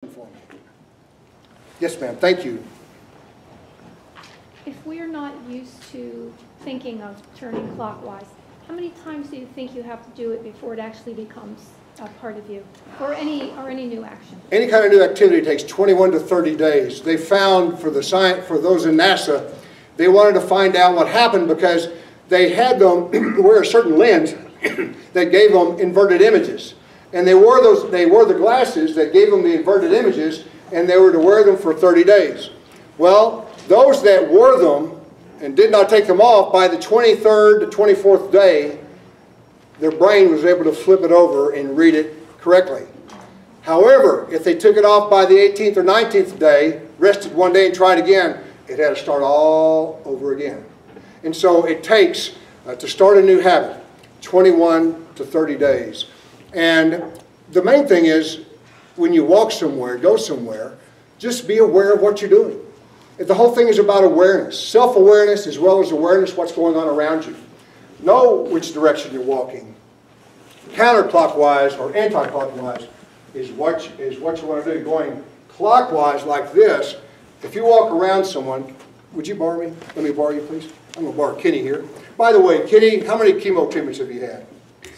For me. Yes, ma'am. Thank you. If we're not used to thinking of turning clockwise, how many times do you think you have to do it before it actually becomes a part of you, or any new action? Any kind of new activity takes 21 to 30 days. They found for those in NASA, they wanted to find out what happened because they had them wear a certain lens that gave them inverted images. And they wore the glasses that gave them the inverted images, and they were to wear them for 30 days. Well, those that wore them and did not take them off, by the 23rd to 24th day, their brain was able to flip it over and read it correctly. However, if they took it off by the 18th or 19th day, rested one day and tried again, it had to start all over again. And so it takes, to start a new habit, 21 to 30 days. And the main thing is, when you walk somewhere, go somewhere, just be aware of what you're doing. The whole thing is about awareness, self-awareness as well as awareness of what's going on around you. Know which direction you're walking. Counterclockwise or anti-clockwise is what you want to do. Going clockwise like this, if you walk around someone, would you borrow me? Let me borrow you, please. I'm going to borrow Kenny here. By the way, Kenny, how many chemo treatments have you had?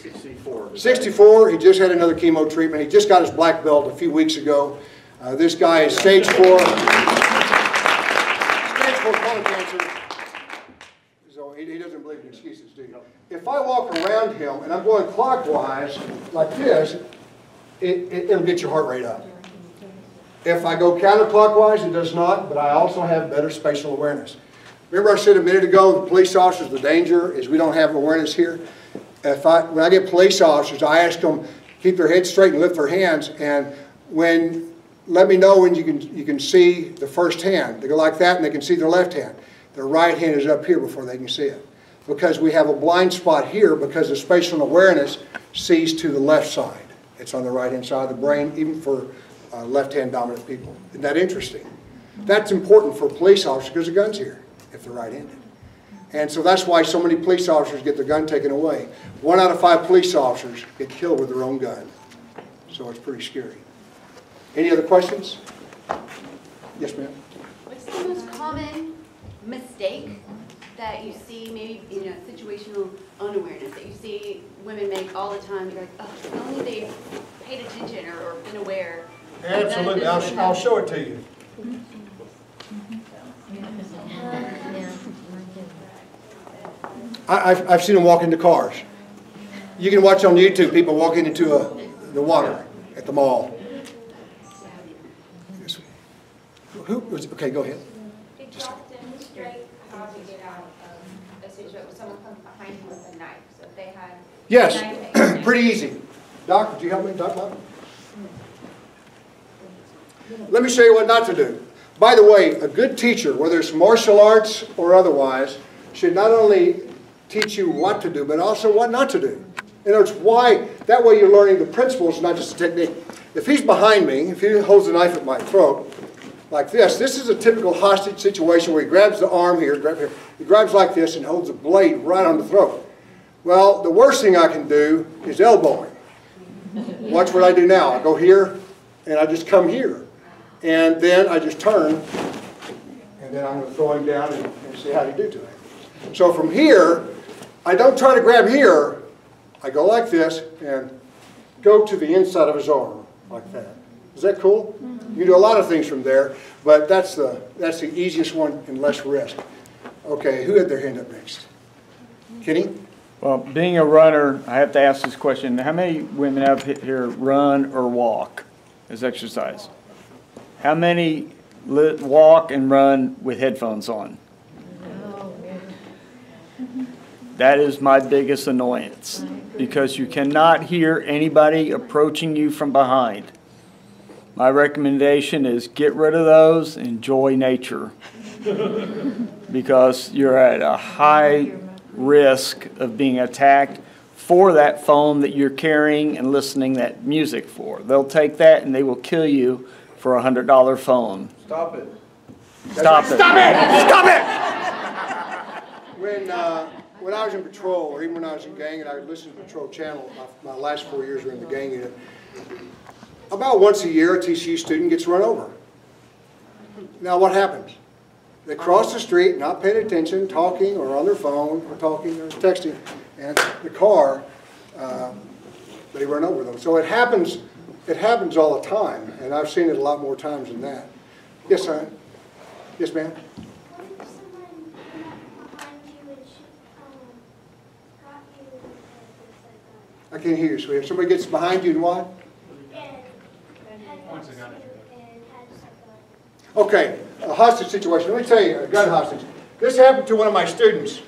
64. 64. He just had another chemo treatment. He just got his black belt a few weeks ago. This guy is stage 4 colon cancer. So he doesn't believe in excuses, do you? If I walk around him and I'm going clockwise like this, it'll get your heart rate up. If I go counterclockwise, it does not, but I also have better spatial awareness. Remember I said a minute ago, the police officers, the danger is we don't have awareness here. When I get police officers, I ask them keep their heads straight and lift their hands, and let me know when you can see the first hand. They go like that and they can see their left hand. Their right hand is up here before they can see it. Because we have a blind spot here because the spatial awareness sees to the left side. It's on the right hand side of the brain, even for left-hand dominant people. Isn't that interesting? That's important for police officers because the gun's here if they're right-handed. And so that's why so many police officers get their gun taken away. 1 out of 5 police officers get killed with their own gun. So it's pretty scary. Any other questions? Yes, ma'am. What's the most common mistake that you see, maybe situational unawareness, that you see women make all the time? You're like, oh, if only they paid attention or been aware. Absolutely. I'll show it to you. I've seen them walk into cars. You can watch on YouTube people walking into the water at the mall. Okay, go ahead. They don't demonstrate how to get out of a situation where someone comes behind you with a knife. So if they had Yes, pretty easy. Doc, would you help me, Doc? Let me show you what not to do. By the way, a good teacher, whether it's martial arts or otherwise, should not only teach you what to do, but also what not to do. In other words, that way you're learning the principles, not just the technique. If he's behind me, if he holds a knife at my throat, like this is a typical hostage situation where he grabs the arm here, he grabs like this and holds a blade right on the throat. Well, the worst thing I can do is elbow him. Watch what I do now. I go here, and I just come here. And then I just turn, and then I'm going to throw him down and see how he do to him. So from here, I don't try to grab here. I go like this and go to the inside of his arm, like that. Is that cool? You can do a lot of things from there, but that's the easiest one and less risk. Okay, who had their hand up next? Kenny? Well, being a runner, I have to ask this question. How many women out here run or walk as exercise? How many walk and run with headphones on? That is my biggest annoyance, because you cannot hear anybody approaching you from behind. My recommendation is get rid of those, enjoy nature, because you're at a high risk of being attacked for that phone that you're carrying and listening that music for. They'll take that and they will kill you for a $100 phone. Stop it. Stop it. Stop it! Stop it! When I was in patrol, or even when I was in gang and I would listen to Patrol Channel, my last 4 years were in the gang unit, about once a year, a TCU student gets run over. Now what happens? They cross the street, not paying attention, talking or on their phone or talking or texting, and the car, they run over them. So it happens all the time, and I've seen it a lot more times than that. Yes, sir. Yes, ma'am. What if someone behind you and got you with I can't hear you, sweetheart. Somebody gets behind you and what? Okay, a hostage situation. Let me tell you, a gun hostage. This happened to one of my students.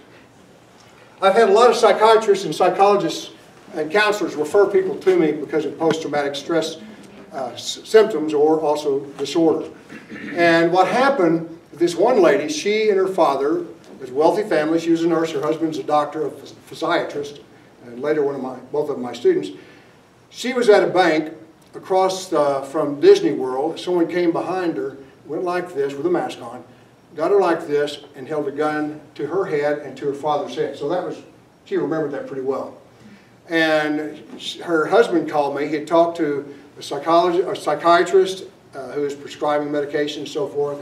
I've had a lot of psychiatrists and psychologists and counselors refer people to me because of post-traumatic stress symptoms or also disorder. And what happened, this one lady, she and her father, was a wealthy family. She was a nurse. Her husband's a doctor, a physiatrist, and later both of my students. She was at a bank across from Disney World. Someone came behind her, went like this with a mask on, got her like this, and held a gun to her head and to her father's head. So she remembered that pretty well. And her husband called me. He had talked to a psychiatrist who was prescribing medication and so forth.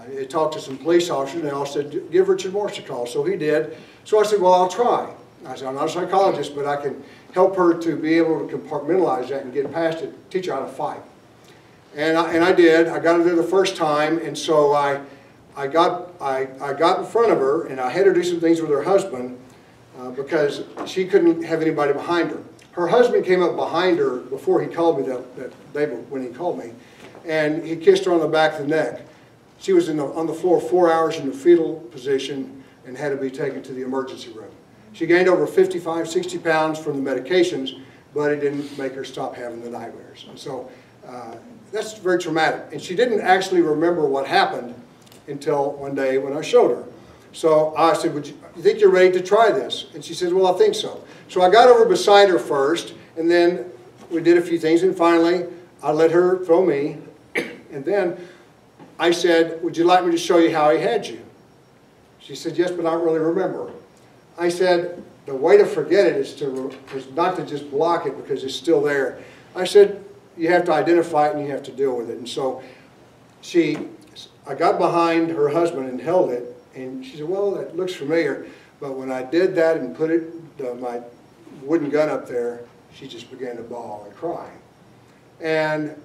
He had talked to some police officers, and they all said, give Richard Morse a call. So he did. So I said, well, I'll try. I said, I'm not a psychologist, but I can help her to be able to compartmentalize that and get past it, teach her how to fight. And I did. I got her there the first time, and so I got in front of her, and I had her do some things with her husband because she couldn't have anybody behind her. Her husband came up behind her before he called me that day when he called me, and he kissed her on the back of the neck. She was on the floor 4 hours in the fetal position and had to be taken to the emergency room. She gained over 55, 60 pounds from the medications, but it didn't make her stop having the nightmares. And so that's very traumatic. And she didn't actually remember what happened until one day when I showed her. So I said, you think you're ready to try this? And she said, well, I think so. So I got over beside her first, and then we did a few things, and finally I let her throw me. And then I said, would you like me to show you how he had you? She said, yes, but I don't really remember. I said, the way to forget it is not to just block it because it's still there. I said, you have to identify it and you have to deal with it. And so I got behind her husband and held it, and she said, well, that looks familiar. But when I did that and put my wooden gun up there, she just began to bawl and cry. And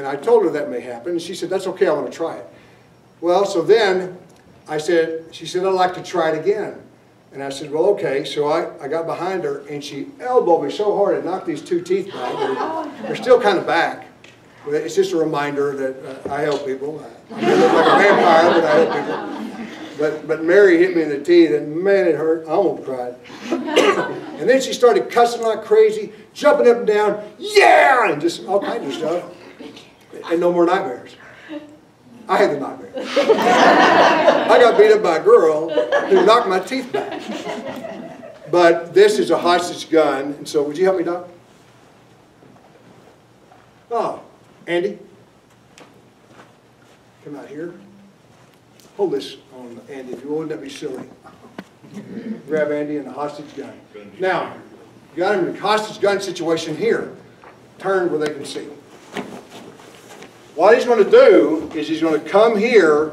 I told her that may happen, and she said, that's okay, I want to try it. Well, so then she said, I'd like to try it again. And I said, well, okay. So I got behind her, and she elbowed me so hard it knocked these two teeth back. They're still kind of back. But it's just a reminder that I help people. I look like a vampire, but I help people. But Mary hit me in the teeth, and man, it hurt. I almost cried. And then she started cussing like crazy, jumping up and down, yeah, and just all kinds of stuff. And no more nightmares. I had the nightmare. I got beat up by a girl who knocked my teeth back. But this is a hostage gun, and so would you help me, Doc? Oh, Andy, come out here. Hold this on Andy, if you wouldn't that be silly. Grab Andy and the hostage gun. Now, you got him in a hostage gun situation here. Turn where they can see. What he's going to do is he's going to come here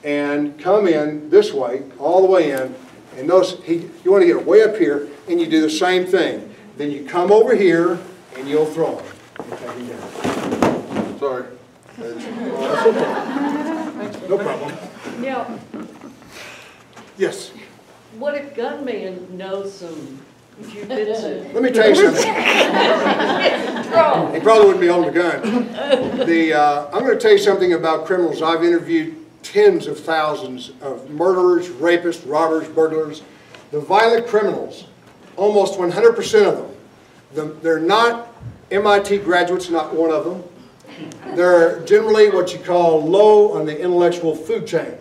and come in this way, all the way in. And notice, you want to get way up here, and you do the same thing. Then you come over here, and you'll throw him. And take him down. Sorry. No problem. Now, Yes. what if gunman knows some jujitsu? Let me tell you something. He probably wouldn't be holding a gun. I'm going to tell you something about criminals. I've interviewed tens of thousands of murderers, rapists, robbers, burglars. The violent criminals, almost 100% of them, they're not MIT graduates, not one of them. They're generally what you call low on the intellectual food chain.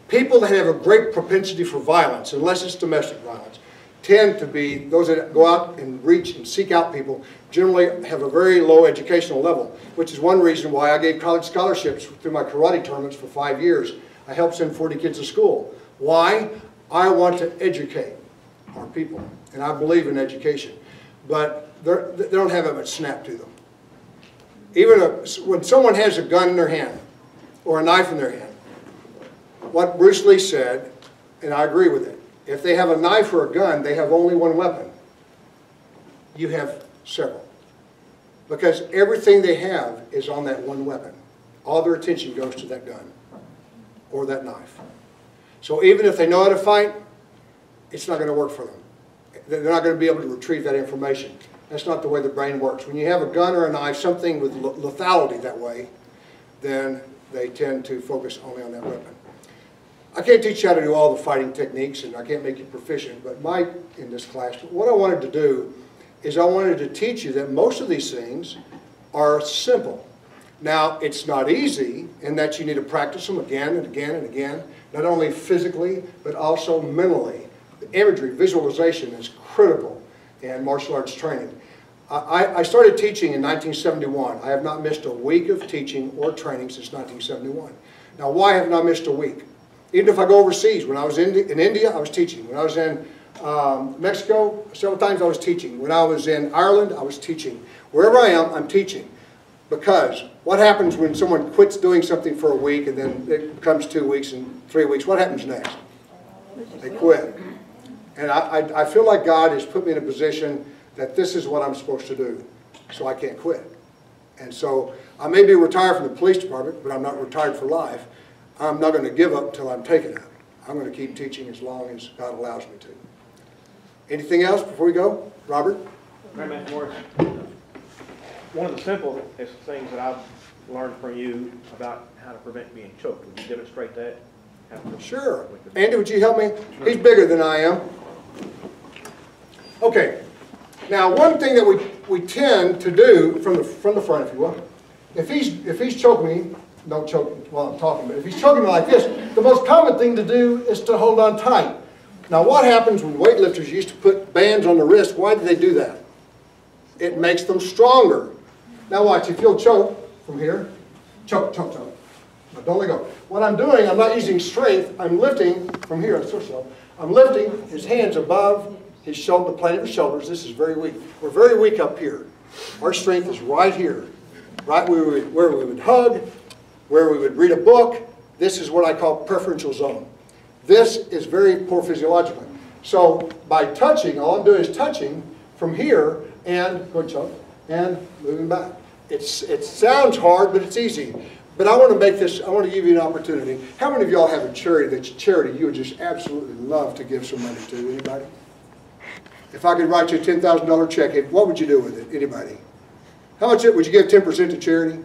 People that have a great propensity for violence, unless it's domestic violence, tend to be those that go out and reach and seek out people, generally have a very low educational level, which is one reason why I gave college scholarships through my karate tournaments for 5 years. I helped send 40 kids to school. Why? I want to educate our people, and I believe in education. But they don't have that much snap to them. When someone has a gun in their hand or a knife in their hand, what Bruce Lee said, and I agree with it, if they have a knife or a gun, they have only one weapon. You have several. Because everything they have is on that one weapon. All their attention goes to that gun or that knife. So even if they know how to fight, it's not going to work for them. They're not going to be able to retrieve that information. That's not the way the brain works. When you have a gun or a knife, something with lethality that way, then they tend to focus only on that weapon. I can't teach you how to do all the fighting techniques, and I can't make you proficient, but Mike, in this class, what I wanted to do is I wanted to teach you that most of these things are simple. Now, it's not easy in that you need to practice them again and again and again, not only physically, but also mentally. The imagery, visualization is critical in martial arts training. I started teaching in 1971. I have not missed a week of teaching or training since 1971. Now, why have I not missed a week? Even if I go overseas, when I was in India, I was teaching. When I was in Mexico, several times I was teaching. When I was in Ireland, I was teaching. Wherever I am, I'm teaching. Because what happens when someone quits doing something for a week and then it becomes 2 weeks and 3 weeks? What happens next? They quit. And I feel like God has put me in a position that this is what I'm supposed to do, so I can't quit. And so I may be retired from the police department, but I'm not retired for life. I'm not going to give up until I'm taken out. I'm going to keep teaching as long as God allows me to. Anything else before we go? Robert? Grandmaster Morris, one of the simplest things that I've learned from you about how to prevent being choked. Would you demonstrate that? Sure. Andy, would you help me? He's bigger than I am. Okay. Now, one thing that we tend to do from the front, if you will, if he's choking me, don't choke me while I'm talking, but if he's choking me like this, the most common thing to do is to hold on tight. Now, what happens when weightlifters used to put bands on the wrist? Why do they do that? It makes them stronger. Now watch, if you'll choke from here, choke, choke, choke. Now don't let go. What I'm doing, I'm not using strength, I'm lifting from here, I'm lifting his hands above his shoulder, the plane of his shoulders. This is very weak. We're very weak up here. Our strength is right here, right where we would hug, where we would read a book. This is what I call preferential zone. This is very poor physiologically. So by touching, all I'm doing is touching from here and go choke and moving back. It sounds hard, but it's easy. But I want to give you an opportunity. How many of y'all have a charity you would just absolutely love to give some money to? Anybody? If I could write you a $10,000 check, what would you do with it? Anybody? How much would you give 10% to charity?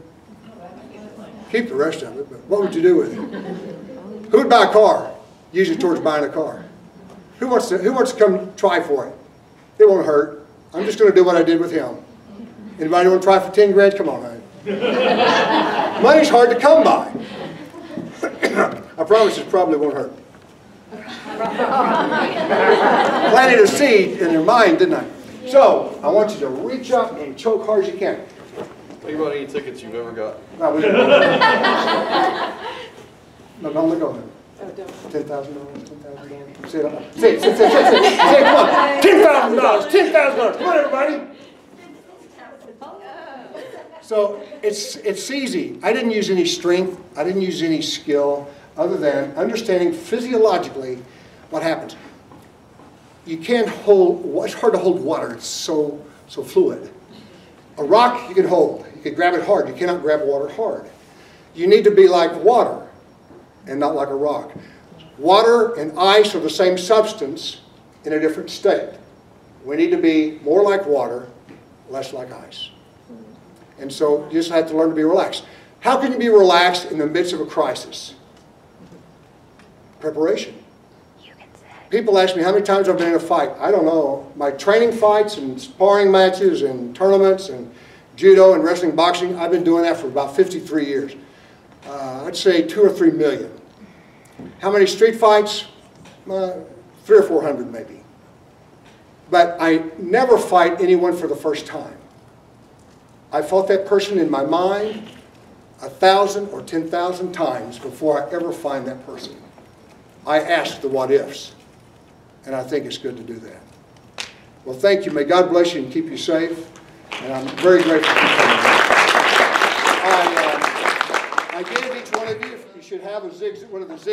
Keep the rest of it, but what would you do with it? Who would buy a car? Use it towards buying a car. Who wants to come try for it? It won't hurt. I'm just going to do what I did with him. Anybody want to try for 10 grand? Come on, man. Money's hard to come by. I promise it probably won't hurt. Planted a seed in your mind, didn't I? So, I want you to reach up and choke hard as you can. Think about any tickets you've ever got. No, don't let go of it. $10,000, $10,000. Say it. Say it, come on. $10,000, $10,000. Come on, everybody. So it's easy. I didn't use any strength. I didn't use any skill other than understanding physiologically what happens. You can't hold, it's hard to hold water. It's so fluid. A rock you can hold. You can grab it hard. You cannot grab water hard. You need to be like water and not like a rock. Water and ice are the same substance in a different state. We need to be more like water, less like ice. And so you just have to learn to be relaxed. How can you be relaxed in the midst of a crisis? Preparation. People ask me how many times I've been in a fight. I don't know. My training fights and sparring matches and tournaments and judo and wrestling, boxing, I've been doing that for about 53 years. I'd say 2 or 3 million. How many street fights? 300 or 400 maybe. But I never fight anyone for the first time. I fought that person in my mind 1,000 or 10,000 times before I ever find that person. I ask the what ifs, and I think it's good to do that. Well, thank you. May God bless you and keep you safe, and I'm very grateful for coming. I gave each one of you, you should have one of the zig